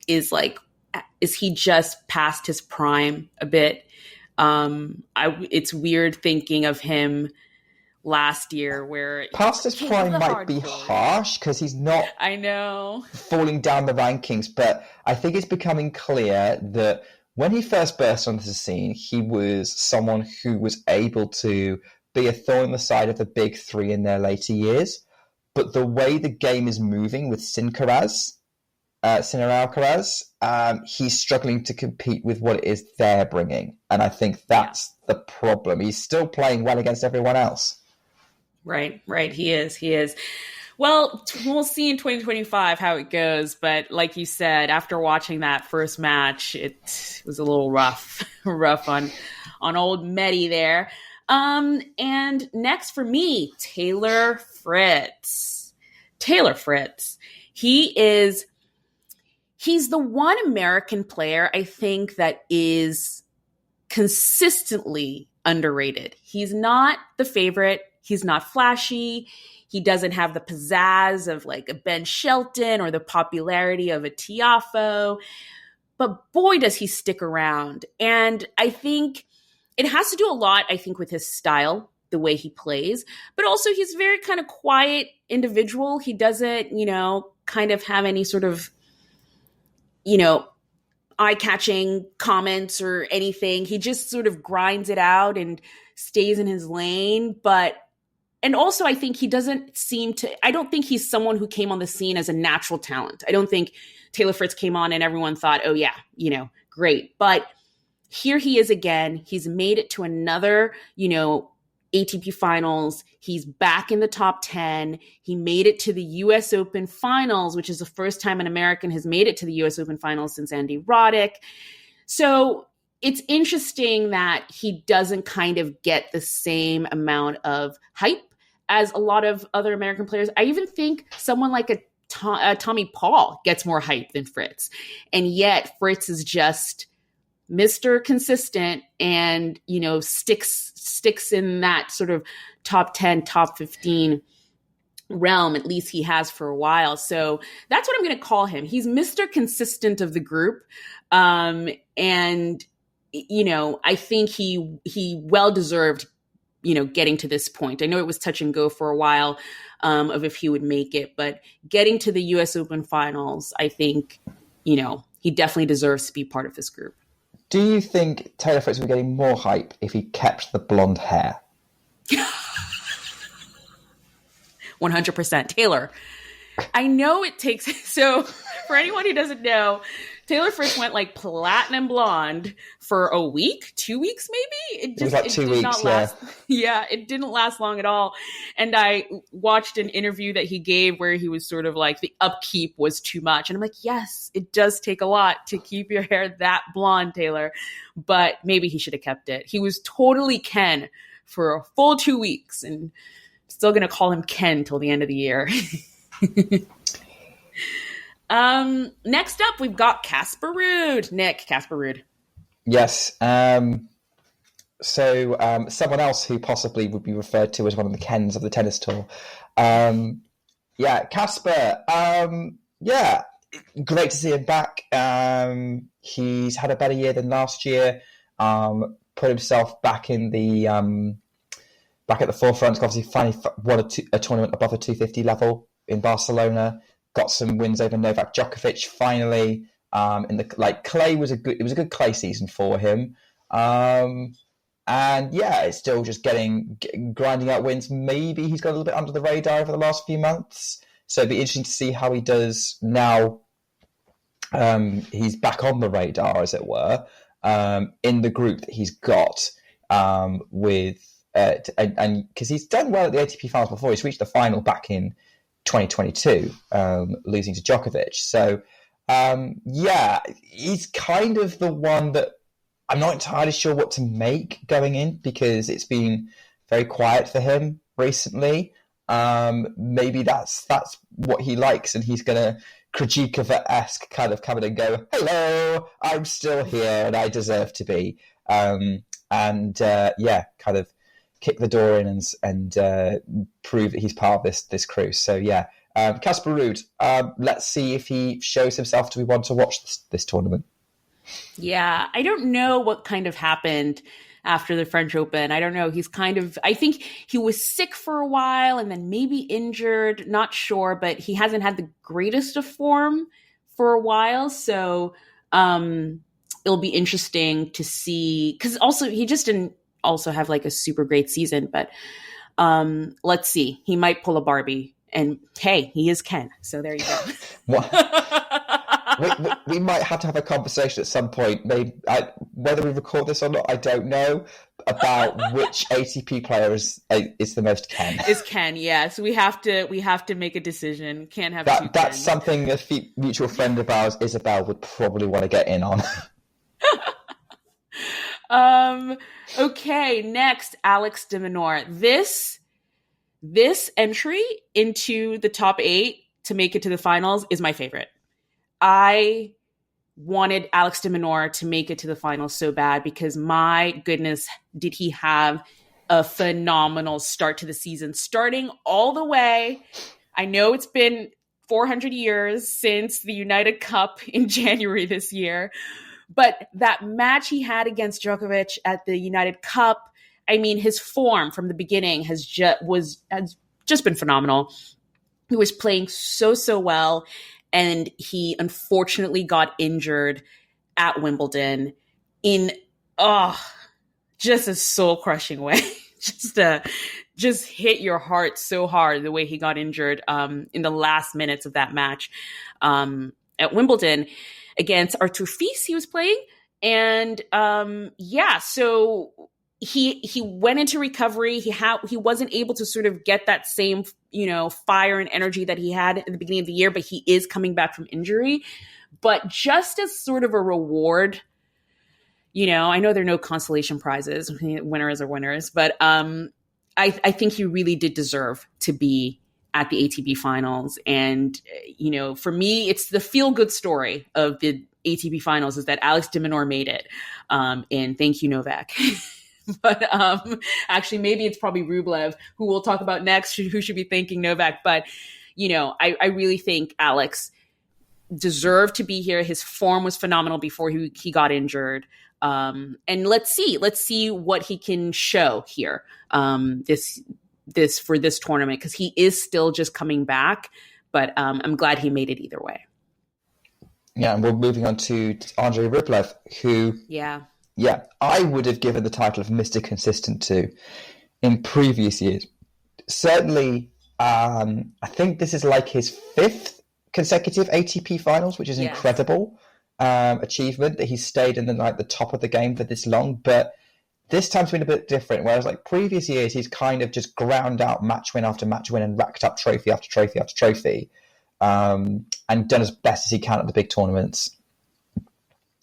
is like, is he just past his prime a bit? It's weird thinking of him last year where past his prime might be harsh because he's not falling down the rankings, but I think it's becoming clear that when he first burst onto the scene, he was someone who was able to be a thorn in the side of the big 3 in their later years. But the way the game is moving with Sinner Alcaraz, he's struggling to compete with what it is they're bringing. And I think that's the problem. He's still playing well against everyone else. Right. He is. Well, we'll see in 2025 how it goes. But like you said, after watching that first match, it was a little rough on old Medi there. And next for me, Taylor Fritz. He's the one American player I think that is consistently underrated. He's not the favorite. He's not flashy. He doesn't have the pizzazz of like a Ben Shelton or the popularity of a Tiafoe. But boy, does he stick around. And I think it has to do a lot, with his style, the way he plays. But also he's a very kind of quiet individual. He doesn't, kind of have any sort of, eye-catching comments or anything. He just sort of grinds it out and stays in his lane. But and also I think he doesn't seem to, I don't think he's someone who came on the scene as a natural talent. I don't think Taylor Fritz came on and everyone thought, oh yeah, great. But here he is again. He's made it to another, ATP Finals. He's back in the top 10. He made it to the US Open Finals, which is the first time an American has made it to the US Open Finals since Andy Roddick. So it's interesting that he doesn't kind of get the same amount of hype as a lot of other American players. I even think someone like a Tommy Paul gets more hype than Fritz. And yet Fritz is just Mr. Consistent and, sticks in that sort of top 10, top 15 realm. At least he has for a while. So that's what I'm going to call him. He's Mr. Consistent of the group. And, I think he well-deserved, getting to this point. I know it was touch and go for a while of if he would make it, but getting to the US Open Finals, I think, he definitely deserves to be part of this group. Do you think Taylor Fritz would be getting more hype if he kept the blonde hair? 100%. Taylor, I know it takes... So for anyone who doesn't know, Taylor Fritz went like platinum blonde for a week, 2 weeks maybe? It was like 2 weeks, not last, yeah. It didn't last long at all. And I watched an interview that he gave where he was sort of like, the upkeep was too much. And I'm like, yes, it does take a lot to keep your hair that blonde, Taylor. But maybe he should have kept it. He was totally Ken for a full 2 weeks. And I'm still going to call him Ken till the end of the year. Next up, we've got Casper Ruud. Nick, Casper Ruud. Yes. So someone else who possibly would be referred to as one of the Kens of the tennis tour. Casper. Great to see him back. He's had a better year than last year. Put himself back in the back at the forefront. Obviously, finally won a tournament above the 250 level in Barcelona. Got some wins over Novak Djokovic finally. Clay was it was a good clay season for him. It's still just grinding out wins. Maybe he's got a little bit under the radar over the last few months. So it'd be interesting to see how he does now. He's back on the radar, as it were, in the group that he's got because he's done well at the ATP Finals before. He's reached the final back in 2022, losing to Djokovic. So, he's kind of the one that I'm not entirely sure what to make going in because it's been very quiet for him recently. Maybe that's what he likes, and he's going to Krejcikova-esque kind of come in and go, hello, I'm still here and I deserve to be. Kind of kick the door in and prove that he's part of this crew. So Casper Ruud, let's see if he shows himself to be one to watch this tournament. Yeah, I don't know what kind of happened after the French Open. I don't know. I think he was sick for a while and then maybe injured, not sure, but he hasn't had the greatest of form for a while. So it'll be interesting to see, because also he just didn't also have like a super great season, but let's see. He might pull a Barbie, and hey, he is Ken. So there you go. we might have to have a conversation at some point, maybe whether we record this or not, I don't know, about which ATP player is the most Ken. Is Ken, yes. We have to make a decision. Can't have two that's Kens. Something a mutual friend of ours, Isabel, would probably want to get in on. Okay, next, Alex de Minaur. This entry into the top 8 to make it to the finals is my favorite. I wanted Alex de Minaur to make it to the finals so bad because, my goodness, did he have a phenomenal start to the season, starting all the way. I know it's been 400 years since the United Cup in January this year, but that match he had against Djokovic at the United Cup, I mean, his form from the beginning has just been phenomenal. He was playing so well, and he unfortunately got injured at Wimbledon in just a soul-crushing way. just hit your heart so hard the way he got injured in the last minutes of that match at Wimbledon against Artur Fils he was playing. And so he went into recovery. He wasn't able to sort of get that same, fire and energy that he had at the beginning of the year, but he is coming back from injury. But just as sort of a reward, I know there are no consolation prizes, winners are winners, but I think he really did deserve to be at the ATP Finals. And, for me, it's the feel-good story of the ATP Finals is that Alex de Minaur made it. And thank you, Novak. But actually, maybe it's probably Rublev, who we'll talk about next, who should be thanking Novak. But, I really think Alex deserved to be here. His form was phenomenal before he got injured. And let's see what he can show here this for this tournament, because he is still just coming back. But I'm glad he made it either way. Yeah, and we're moving on to Andrei Rublev, who... Yeah, I would have given the title of Mr. Consistent to in previous years. Certainly, I think this is like his 5th consecutive ATP Finals, which is incredible achievement that he's stayed in the top of the game for this long. But this time's been a bit different, whereas like previous years, he's kind of just ground out match win after match win and racked up trophy after trophy after trophy, and done as best as he can at the big tournaments.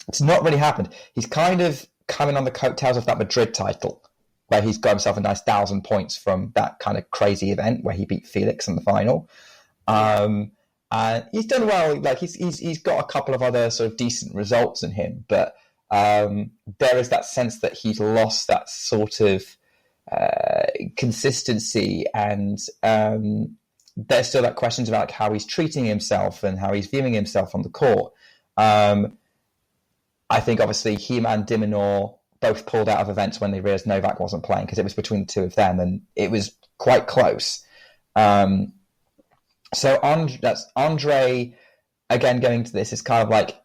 It's not really happened. He's kind of coming on the coattails of that Madrid title, where he's got himself a nice 1,000 points from that kind of crazy event where he beat Felix in the final. And he's done well. Like he's got a couple of other sort of decent results in him, but there is that sense that he's lost that sort of consistency, and there's still that questions about like how he's treating himself and how he's viewing himself on the court. I think obviously him and de Minaur both pulled out of events when they realized Novak wasn't playing, because it was between the two of them and it was quite close. So that's Andre, again, going to this is kind of like,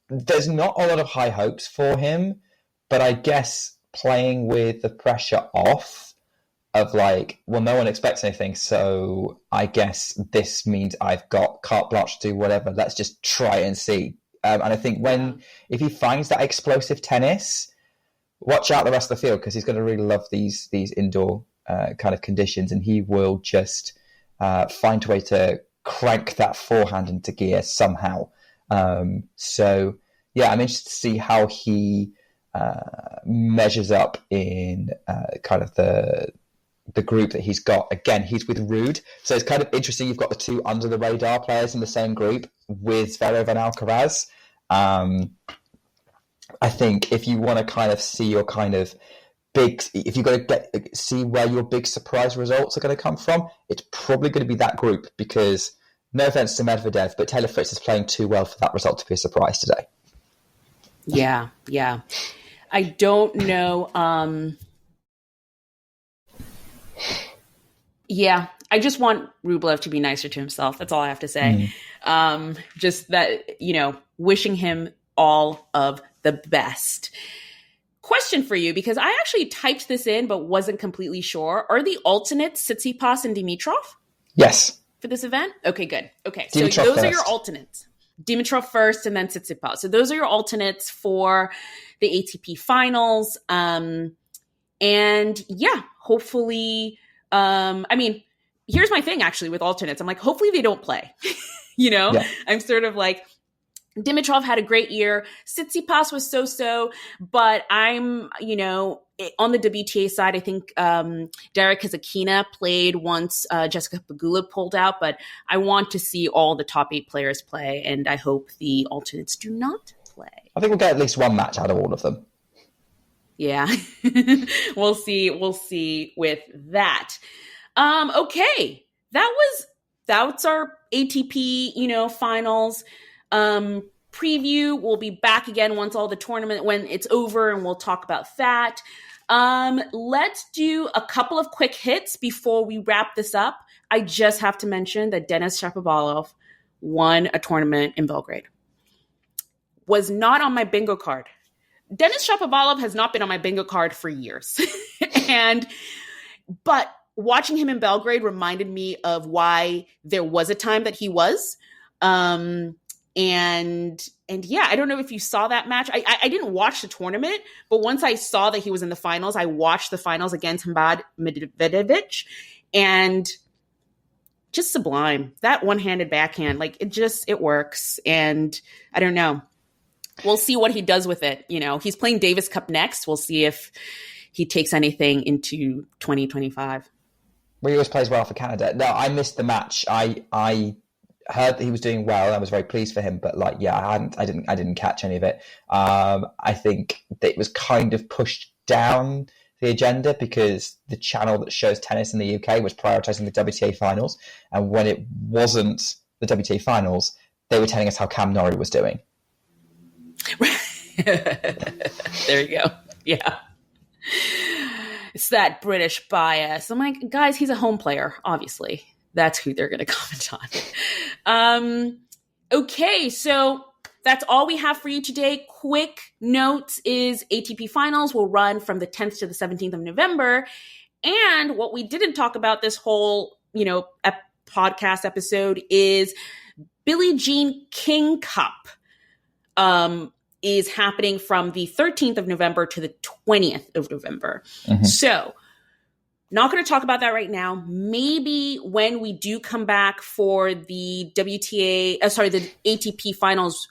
there's not a lot of high hopes for him, but I guess playing with the pressure off of like, well, no one expects anything, so I guess this means I've got carte blanche to do whatever. Let's just try and see. And I think if he finds that explosive tennis, watch out the rest of the field, because he's going to really love these indoor kind of conditions, and he will just find a way to crank that forehand into gear somehow. So, yeah, I'm interested to see how he measures up in kind of the group that he's got. Again, he's with Ruud, so it's kind of interesting. You've got the two under the radar players in the same group with Zverev and Alcaraz. I think if you want to kind of see your kind of big, if you've got to see where your big surprise results are going to come from, it's probably going to be that group, because no offense to Medvedev, but Taylor Fritz is playing too well for that result to be a surprise today. Yeah. I don't know. I just want Rublev to be nicer to himself. That's all I have to say. Just that, wishing him all of the best. Question for you, because I actually typed this in but wasn't completely sure. Are the alternates Tsitsipas and Dimitrov? Yes. For this event? Okay, good. Okay, Dimitrov so those first. are your alternates. Dimitrov first and then Tsitsipas. So those are your alternates for the ATP Finals. And yeah, hopefully, here's my thing actually with alternates. I'm like, hopefully they don't play. Yeah. I'm sort of like, Dimitrov had a great year. Tsitsipas was so-so, but I'm, on the WTA side, I think Derek Kazakina played once Jessica Pegula pulled out, but I want to see all the top 8 players play, and I hope the alternates do not play. I think we'll get at least one match out of all of them. Yeah, we'll see with that. Okay, that's our ATP, finals preview. We'll be back again once all the tournament, when it's over, and we'll talk about that. Let's do a couple of quick hits before we wrap this up. I just have to mention that Denis Shapovalov won a tournament in Belgrade. Was not on my bingo card, Denis Shapovalov has not been on my bingo card for years. But watching him in Belgrade reminded me of why there was a time that he was. And yeah, I don't know if you saw that match. I didn't watch the tournament, but once I saw that he was in the finals, I watched the finals against Hromad Medvedev, and just sublime. That one-handed backhand, like it works. And I don't know. We'll see what he does with it. You know, he's playing Davis Cup next. We'll see if he takes anything into 2025. Well, he always plays well for Canada. No, I missed the match. I heard that he was doing well. I was very pleased for him, but I didn't catch any of it. I think that it was kind of pushed down the agenda because the channel that shows tennis in the UK was prioritizing the WTA Finals, and when it wasn't the WTA Finals, they were telling us how Cam Norrie was doing. There you go. Yeah. It's that British bias. I'm like, guys, he's a home player, obviously. That's who they're going to comment on. Okay, so that's all we have for you today. Quick notes is ATP Finals will run from the 10th to the 17th of November. And what we didn't talk about this whole, podcast episode is Billie Jean King Cup. Is happening from the 13th of November to the 20th of November. Mm-hmm. So not going to talk about that right now. Maybe when we do come back for the the ATP Finals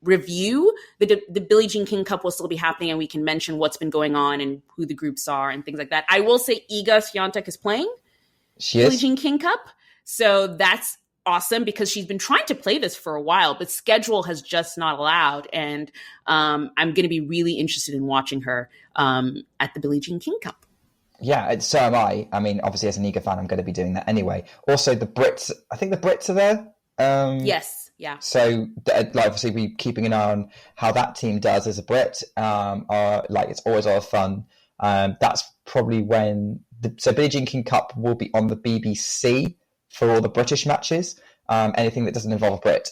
review, the Billie Jean King Cup will still be happening, and we can mention what's been going on and who the groups are and things like that. I will say Iga Swiatek is playing Billie Jean King Cup. So that's awesome because she's been trying to play this for a while, but schedule has just not allowed. And I'm going to be really interested in watching her at the Billie Jean King Cup. Yeah, so am I. I mean, obviously as an Iga fan, I'm going to be doing that anyway. Also, the Brits, I think the Brits are there. Yes, yeah. So obviously we keeping an eye on how that team does as a Brit. It's always a lot of fun. That's probably when so Billie Jean King Cup will be on the BBC for all the British matches. Anything that doesn't involve a Brit,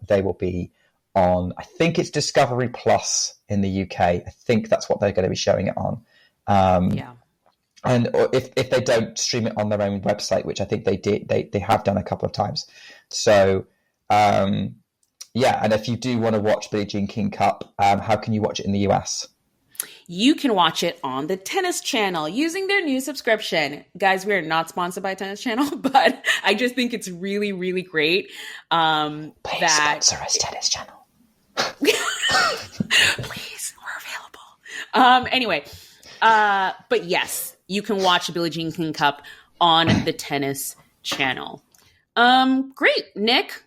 they will be on, I think it's Discovery Plus in the UK. I think that's what they're going to be showing it on. Yeah. And if they don't stream it on their own website, which I think they have done a couple of times. So, and if you do want to watch Billie Jean King Cup, how can you watch it in the US? You can watch it on the Tennis Channel using their new subscription. Guys, we are not sponsored by Tennis Channel, but I just think it's really, really great. Please sponsor us, Tennis Channel. Please, we're available. Anyway, but yes, you can watch the Billie Jean King Cup on the Tennis Channel. Great. Nick,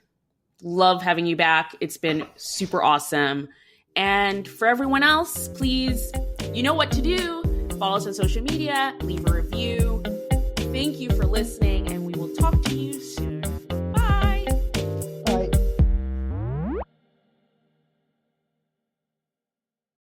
love having you back. It's been super awesome. And for everyone else, please, you know what to do. Follow us on social media, leave a review. Thank you for listening, and we will talk to you soon.